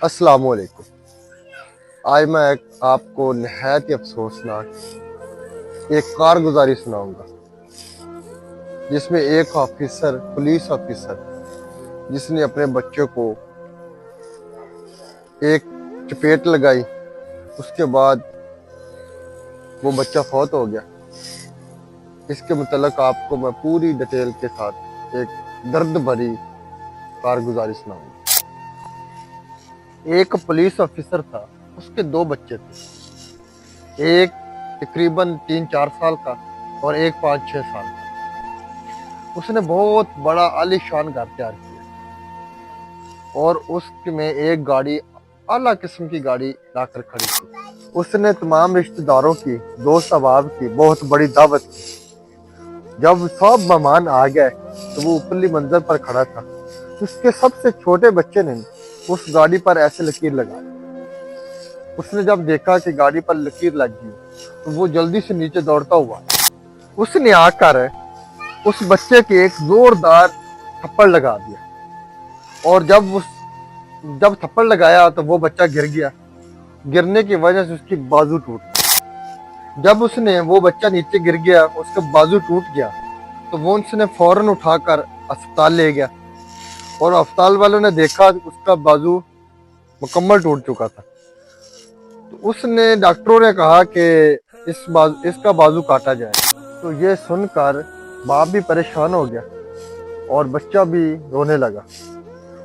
السلام علیکم۔ آج میں آپ کو نہایت ہی افسوسناک ایک کارگزاری سناؤں گا جس میں ایک آفیسر، پولیس آفیسر، جس نے اپنے بچے کو ایک چپیٹ لگائی، اس کے بعد وہ بچہ فوت ہو گیا۔ اس کے متعلق آپ کو میں پوری ڈیٹیل کے ساتھ ایک درد بھری کارگزاری سناؤں گا۔ ایک پولیس آفیسر تھا، اس کے دو بچے تھے، ایک تقریباً 3-4 سال کا اور ایک 5-6 سال کا۔ اس نے بہت بڑا عالی شان گھر تیار کیا اور اس میں ایک گاڑی، اعلیٰ قسم کی گاڑی لا کر کھڑی کی۔ اس نے تمام رشتہ داروں کی، دوست احباب کی بہت بڑی دعوت کی۔ جب سب مہمان آ گئے تو وہ اوپرلی منظر پر کھڑا تھا۔ اس کے سب سے چھوٹے بچے نے اس گاڑی پر ایسے لکیر لگا۔ اس نے جب دیکھا کہ گاڑی پر لکیر لگ گئی تو وہ جلدی سے نیچے دوڑتا ہوا، اس نے آ کر اس بچے کے ایک زوردار تھپڑ لگا دیا، اور جب تھپڑ لگایا تو وہ بچہ گر گیا۔ گرنے کی وجہ سے اس کی بازو ٹوٹ گئی۔ جب وہ بچہ نیچے گر گیا، اس کا بازو ٹوٹ گیا، تو وہ اس نے فوراً اٹھا کر اسپتال لے گیا، اور اسپتال والوں نے دیکھا کہ اس کا بازو مکمل ٹوٹ چکا تھا۔ تو ڈاکٹروں نے کہا کہ اس کا بازو کاٹا جائے۔ تو یہ سن کر باپ بھی پریشان ہو گیا اور بچہ بھی رونے لگا،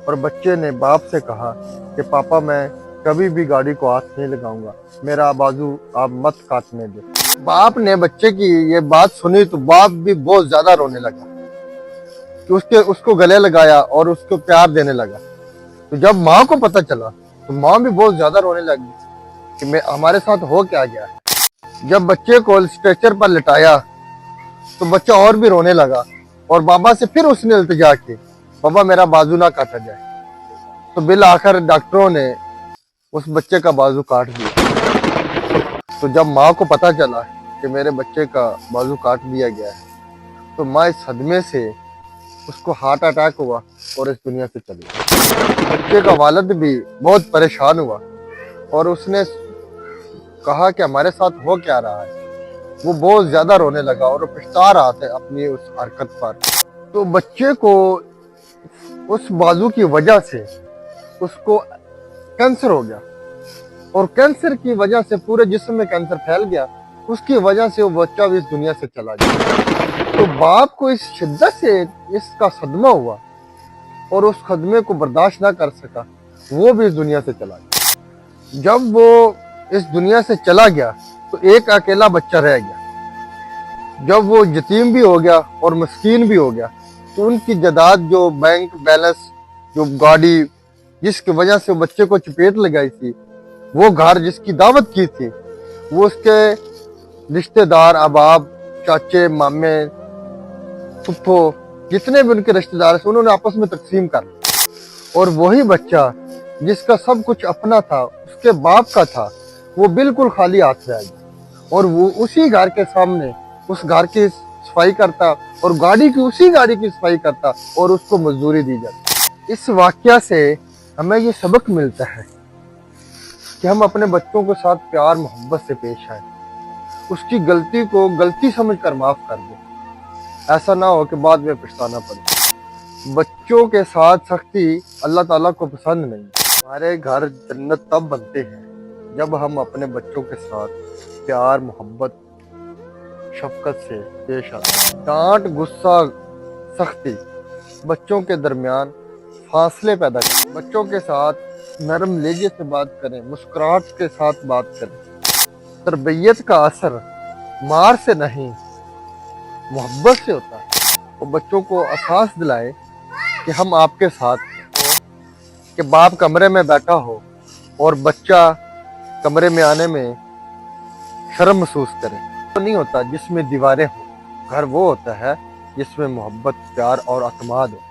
اور بچے نے باپ سے کہا کہ پاپا میں کبھی بھی گاڑی کو ہاتھ نہیں لگاؤں گا، میرا بازو آپ مت کاٹنے دیں۔ باپ نے بچے کی یہ بات سنی تو باپ بھی بہت زیادہ رونے لگا، کہ اس کو گلے لگایا اور اس کو پیار دینے لگا۔ تو جب ماں کو پتہ چلا تو ماں بھی بہت زیادہ رونے لگی کہ ہمارے ساتھ ہو کیا گیا ہے۔ جب بچے کو اسٹریچر پر لٹایا تو بچہ اور بھی رونے لگا، اور بابا سے پھر اس نے التجا کی، بابا میرا بازو نہ کاٹا جائے۔ تو بالآخر ڈاکٹروں نے اس بچے کا بازو کاٹ دیا۔ تو جب ماں کو پتہ چلا کہ میرے بچے کا بازو کاٹ دیا گیا ہے تو ماں اس صدمے سے، اس کو ہارٹ اٹیک ہوا اور اس دنیا سے چلی گئی۔ بچے کا والد بھی بہت پریشان ہوا، اور اس نے کہا کہ ہمارے ساتھ ہو کیا رہا ہے۔ وہ بہت زیادہ رونے لگا اور پچھتا رہا تھا اپنی اس حرکت پر۔ تو بچے کو اس بازو کی وجہ سے اس کو کینسر ہو گیا، اور کینسر کی وجہ سے پورے جسم میں کینسر پھیل گیا۔ اس کی وجہ سے وہ بچہ بھی اس دنیا سے چلا گیا۔ تو باپ کو اس شدت سے اس کا صدمہ ہوا، اور اس صدمے کو برداشت نہ کر سکا، وہ بھی اس دنیا سے چلا گیا۔ جب وہ اس دنیا سے چلا گیا تو ایک اکیلا بچہ رہ گیا۔ جب وہ یتیم بھی ہو گیا اور مسکین بھی ہو گیا تو ان کی جائیداد، جو بینک بیلنس، جو گاڑی جس کی وجہ سے بچے کو چپیٹ لگائی تھی، وہ گھر جس کی دعوت کی تھی، وہ اس کے رشتہ دار، احباب، چاچے، مامے، پھپھو، جتنے بھی ان کے رشتہ دار تھے، انہوں نے آپس میں تقسیم کر لیا، اور وہی بچہ جس کا سب کچھ اپنا تھا، اس کے باپ کا تھا، وہ بالکل خالی ہاتھ رہ گیا، اور وہ اسی گھر کے سامنے اس گھر کی صفائی کرتا، اور اسی گاڑی کی صفائی کرتا، اور اس کو مزدوری دی جاتی۔ اس واقعہ سے ہمیں یہ سبق ملتا ہے کہ ہم اپنے بچوں کے ساتھ پیار محبت سے پیش آئیں، اس کی غلطی کو غلطی سمجھ کر معاف کر دیں، ایسا نہ ہو کہ بعد میں پچھتانا پڑے۔ بچوں کے ساتھ سختی اللہ تعالیٰ کو پسند نہیں۔ ہمارے گھر جنت تب بنتے ہیں جب ہم اپنے بچوں کے ساتھ پیار محبت شفقت سے پیش آتے ہیں۔ ڈانٹ، غصہ، سختی بچوں کے درمیان فاصلے پیدا کریں۔ بچوں کے ساتھ نرم لہجے سے بات کریں، مسکراہٹ کے ساتھ بات کریں۔ تربیت کا اثر مار سے نہیں، محبت سے ہوتا ہے۔ اور بچوں کو احساس دلائے کہ ہم آپ کے ساتھ ہیں، کہ باپ کمرے میں بیٹھا ہو اور بچہ کمرے میں آنے میں شرم محسوس کرے۔ وہ نہیں ہوتا جس میں دیواریں ہوں، گھر وہ ہوتا ہے جس میں محبت، پیار اور اعتماد ہو۔